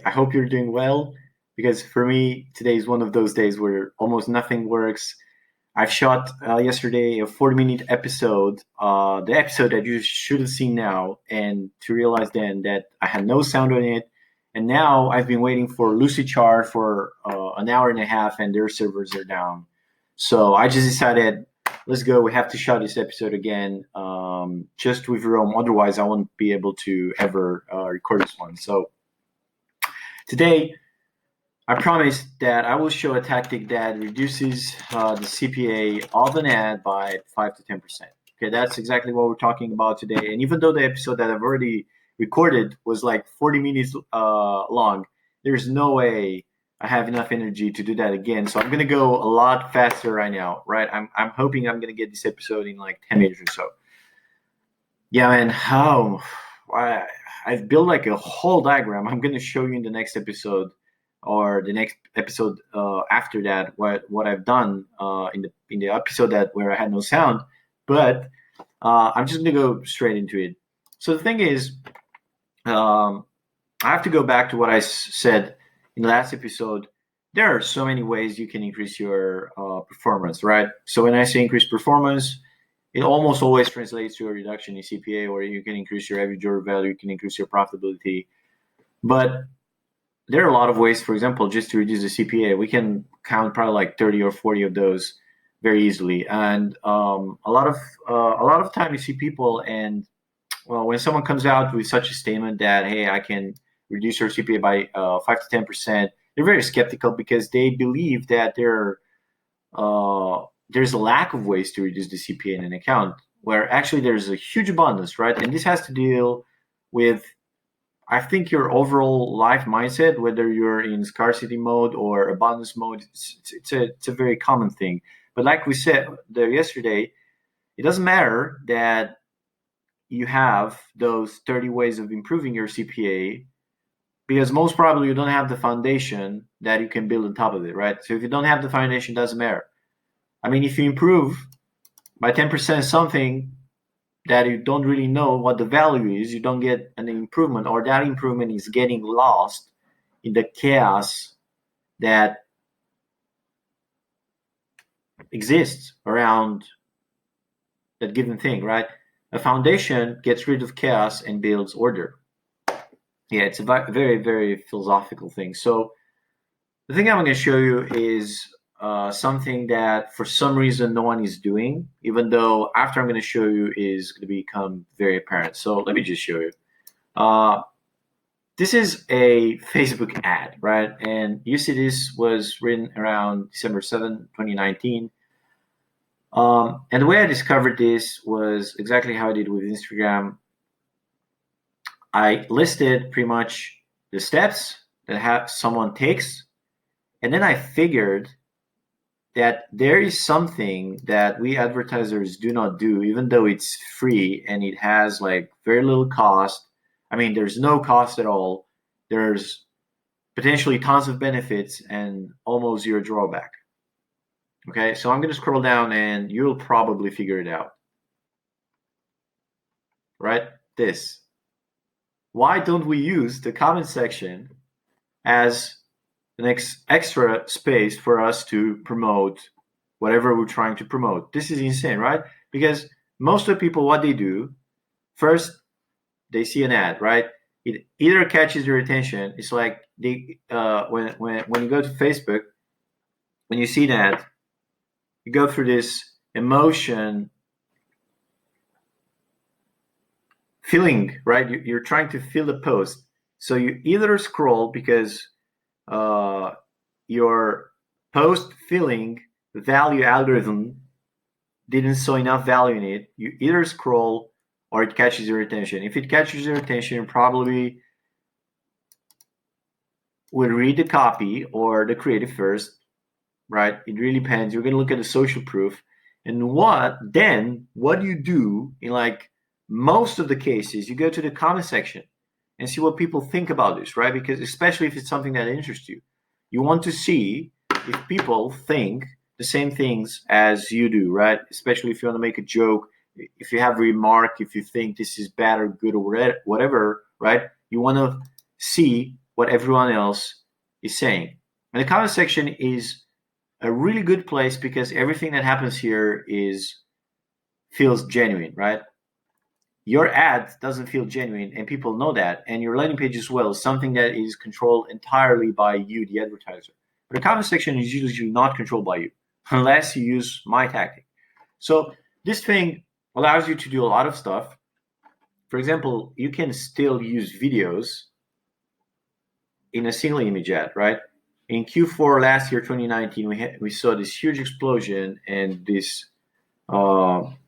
I hope you're doing well because for me, today is one of those days where almost nothing works. I've shot yesterday a 40-minute episode, the episode that you should have seen now, and to realize then that I had no sound on it. And now I've been waiting for Lucidchar for an hour and a half, and their servers are down. So I just decided, let's go. We have to shot this episode again, just with Rome. Otherwise, I won't be able to ever record this one. So today, I promise that I will show a tactic that reduces the CPA of an ad by 5 to 10%. Okay, that's exactly what we're talking about today. And even though the episode that I've already recorded was like 40 minutes long, there's no way I have enough energy to do that again. So I'm going to go a lot faster right now, right? I'm hoping I'm going to get this episode in like 10 minutes or so. Yeah, man, I've built like a whole diagram. I'm going to show you in the next episode or the next episode after that what I've done in the episode that where I had no sound, but I'm just gonna go straight into it. So the thing is, I have to go back to what I said in the last episode. There are so many ways you can increase your performance, right? So when I say increase performance, it almost always translates to a reduction in CPA, or you can increase your average order value, you can increase your profitability, but there are a lot of ways. For example, just to reduce the CPA, we can count probably like 30 or 40 of those very easily. And a lot of time you see people, and well, when someone comes out with such a statement that, hey, I can reduce your CPA by 5 to 10%, they're very skeptical because they believe that there's a lack of ways to reduce the CPA in an account, where actually there's a huge abundance, right? And this has to deal with, I think, your overall life mindset, whether you're in scarcity mode or abundance mode. It's a very common thing. But like we said there yesterday, it doesn't matter that you have those 30 ways of improving your CPA, because most probably you don't have the foundation that you can build on top of it, right? So if you don't have the foundation, it doesn't matter. I mean, if you improve by 10% something that you don't really know what the value is, you don't get an improvement, or that improvement is getting lost in the chaos that exists around that given thing, right? A foundation gets rid of chaos and builds order. Yeah, it's a very, very philosophical thing. So the thing I'm going to show you is something that for some reason no one is doing, even though after I'm going to show you is going to become very apparent. So let me just show you. This is a Facebook ad, right? And you see this was written around December 7, 2019. And the way I discovered this was exactly how I did with Instagram. I listed pretty much the steps that someone takes, and then I figured that there is something that we advertisers do not do, even though it's free and it has like very little cost. I mean, there's no cost at all. There's potentially tons of benefits and almost zero drawback. Okay, so I'm going to scroll down and you'll probably figure it out. Right? This. Why don't we use the comment section as the next extra space for us to promote whatever we're trying to promote? This is insane, right? Because most of the people, what they do, first they see an ad, right? It either catches their attention. It's like they when you go to Facebook, when you see an ad, you go through this emotion feeling, right? You're trying to feel the post, so you either scroll because your post filling value algorithm didn't show enough value in it. You either scroll or it catches your attention. If it catches your attention, you probably will read the copy or the creative first, right? It really depends. You're going to look at the social proof. And what do you do in like most of the cases? You go to the comment section and see what people think about this, right? Because especially if it's something that interests you, you want to see if people think the same things as you do, right? Especially if you want to make a joke, if you have a remark, if you think this is bad or good or whatever, right? You want to see what everyone else is saying. And the comment section is a really good place because everything that happens here feels genuine, right? Your ad doesn't feel genuine, and people know that. And your landing page as well is something that is controlled entirely by you, the advertiser. But the comment section is usually not controlled by you unless you use my tactic. So this thing allows you to do a lot of stuff. For example, you can still use videos in a single image ad, right? In Q4 last year, 2019, we saw this huge explosion and this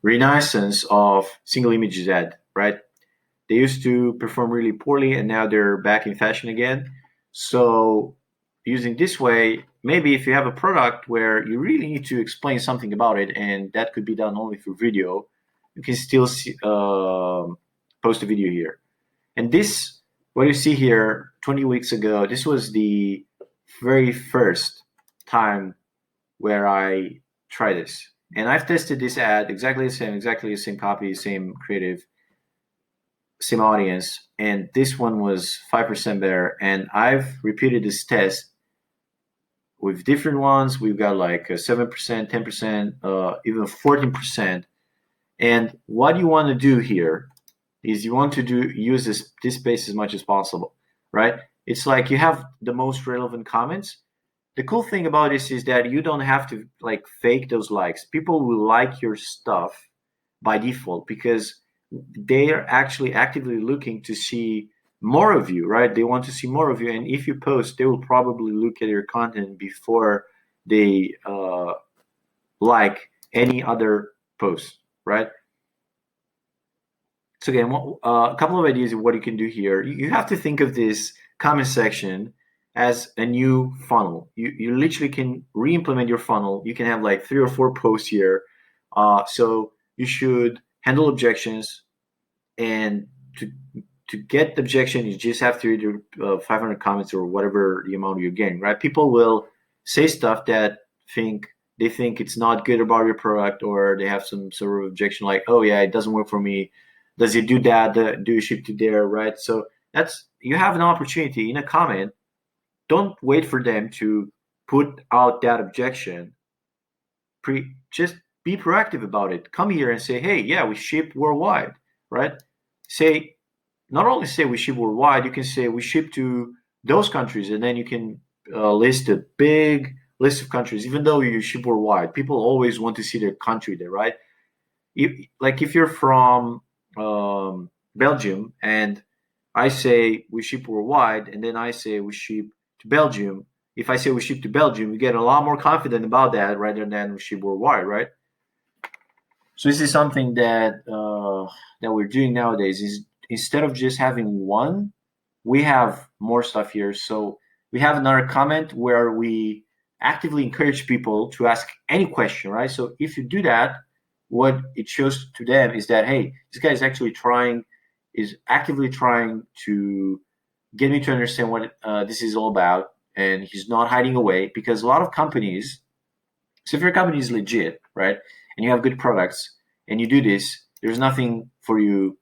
renaissance of single images ad, right? They used to perform really poorly and now they're back in fashion again. So using this way, maybe if you have a product where you really need to explain something about it and that could be done only through video, you can still post a video here. And this, what you see here 20 weeks ago, this was the very first time where I tried this. And I've tested this ad exactly the same copy, same creative, same audience. And this one was 5% better. And I've repeated this test with different ones. We've got like 7%, 10%, even 14%. And what you want to do here is you want to use this space as much as possible, right? It's like you have the most relevant comments. The cool thing about this is that you don't have to like fake those likes. People will like your stuff by default because they are actually actively looking to see more of you, right? They want to see more of you. And if you post, they will probably look at your content before they like any other post, right? So again, a couple of ideas of what you can do here. You have to think of this comment section as a new funnel. You literally can re-implement your funnel. You can have like 3 or 4 posts here. So you should handle objections, and to get the objection, you just have to read 500 comments or whatever the amount you're getting, right? People will say stuff that they think it's not good about your product, or they have some sort of objection like, oh yeah, it doesn't work for me. Does it do that? Do you ship to there, right? So you have an opportunity in a comment. Don't wait for them to put out that objection. Just be proactive about it. Come here and say, hey, yeah, we ship worldwide, right? Not only say we ship worldwide, you can say we ship to those countries, and then you can list a big list of countries. Even though you ship worldwide, people always want to see their country there, right? If you're from Belgium and I say we ship worldwide, and then I say we ship to Belgium. If I say we ship to Belgium, you get a lot more confident about that rather than we ship worldwide, right? So this is something that we're doing nowadays. Is instead of just having one, we have more stuff here. So we have another comment where we actively encourage people to ask any question, right? So if you do that, what it shows to them is that, hey, this guy is actively trying to get me to understand what this is all about, and he's not hiding away. Because a lot of companies, so if your company is legit, right, and you have good products, and you do this, there's nothing for you.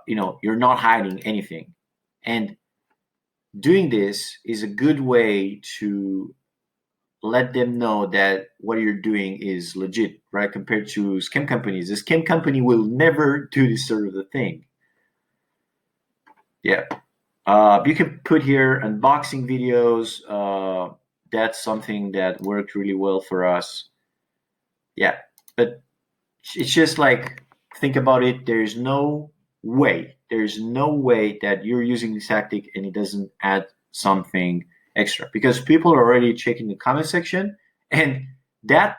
You're not hiding anything, and doing this is a good way to let them know that what you're doing is legit, right? Compared to scam companies, a scam company will never do this sort of a thing. Yeah. You can put here unboxing videos. That's something that worked really well for us. Yeah, but it's just like, think about it. There's no way that you're using this tactic and it doesn't add something extra, because people are already checking the comment section and that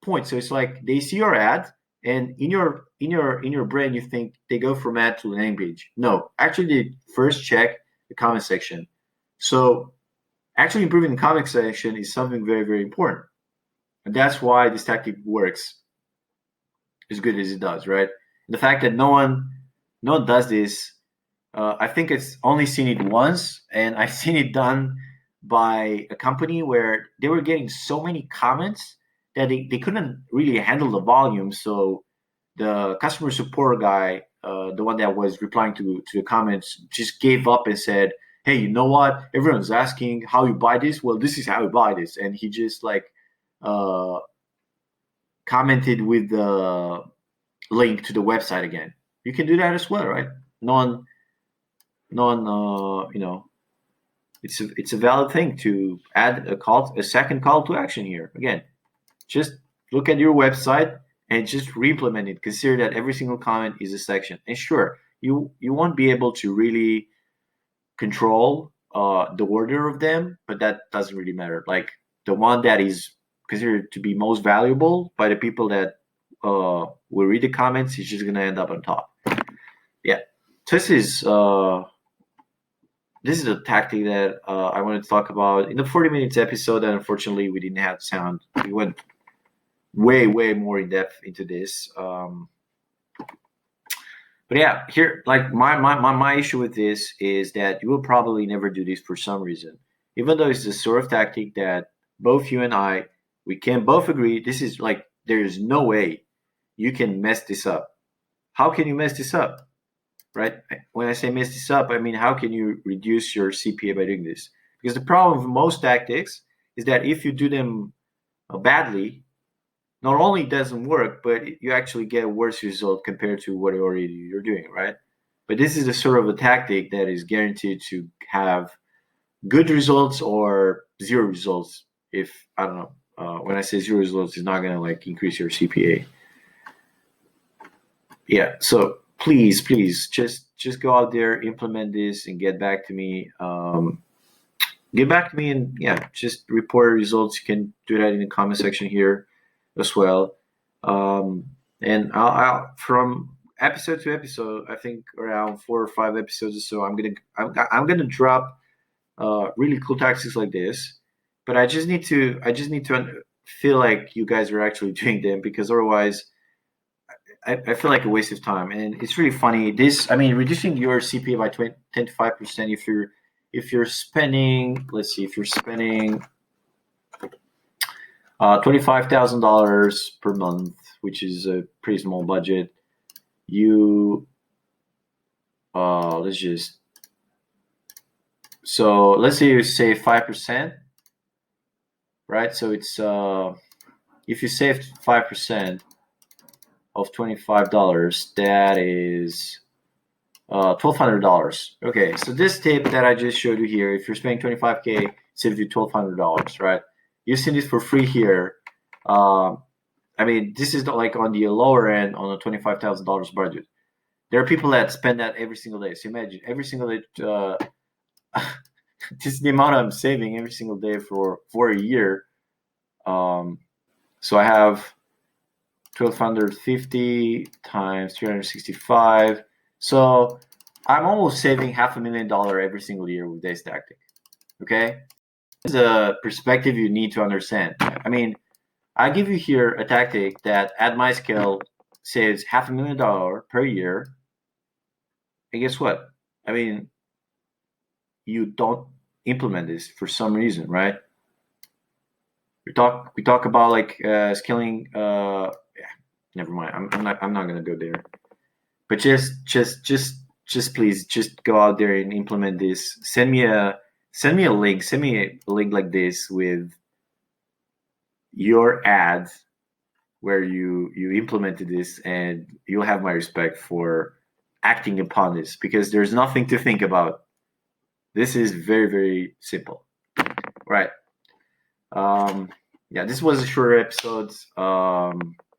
point. So it's like they see your ad, and in your brain you think they go from ad to landing page. No, actually they first check the comment section. So actually improving the comment section is something very, very important, and that's why this tactic works as good as it does, right? The fact that no one does this, I think it's only seen it once, and I've seen it done by a company where they were getting so many comments that they couldn't really handle the volume. So the customer support guy, the one that was replying to the comments, just gave up and said, hey, you know what? Everyone's asking how you buy this. Well, this is how you buy this. And he just like uh, commented with the link to the website again. You can do that as well, right? You know, it's a valid thing to add a second call to action here. Again, just look at your website and just re-implement it. Consider that every single comment is a section. And sure, you won't be able to really control the order of them, but that doesn't really matter. Like the one that is considered to be most valuable by the people that will read the comments is just gonna end up on top. Yeah, this is this is a tactic that I wanted to talk about in the 40 minutes episode. And unfortunately, we didn't have sound. We went way more in depth into this. But yeah, here, like my issue with this is that you will probably never do this for some reason, even though it's the sort of tactic that both you and I we can both agree this is like there is no way you can mess this up. How can you mess this up, right? When I say mess this up, I mean how can you reduce your CPA by doing this? Because the problem with most tactics is that if you do them badly, not only doesn't work, but you actually get a worse result compared to what already you're doing, right? But this is the sort of a tactic that is guaranteed to have good results or zero results. If I don't know, when I say zero results, it's not gonna like increase your CPA. Yeah. So please, just go out there, implement this, and get back to me. Get back to me, and yeah, just report results. You can do that in the comment section here as well. And I'll from episode to episode, I think around 4 or 5 episodes or so, I'm gonna drop really cool tactics like this. But I just need to feel like you guys are actually doing them, because otherwise I feel like a waste of time. And it's really funny. This, I mean, reducing your CPA by 10 to 5% if you're spending, let's see, if you're spending $25,000 per month, which is a pretty small budget. You let's just so let's say you save 5%, right? So it's if you saved 5% of $25, that is $1,200. Okay, so this tip that I just showed you here, if you're spending 25K, it saves you $1,200, right? You've seen this for free here. I mean, this is like on the lower end on a $25,000 budget. There are people that spend that every single day. So imagine every single day. This is the amount I'm saving every single day for a year. So I have 1,250 times 365. So I'm almost saving $500,000 every single year with this tactic. Okay, this is a perspective you need to understand. I mean, I give you here a tactic that at my scale saves $500,000 per year. And guess what? I mean, you don't implement this for some reason, right? We talk about like scaling. Yeah, never mind. I'm not gonna go there. But just please just go out there and implement this. Send me a link. Send me a link like this with your ad where you implemented this, and you'll have my respect for acting upon this, because there's nothing to think about. This is very simple, right? Yeah, this was a shorter episode.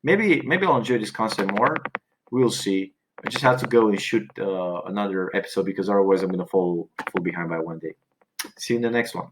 Maybe I'll enjoy this concept more. We'll see. I just have to go and shoot another episode, because otherwise I'm gonna fall behind by one day. See you in the next one.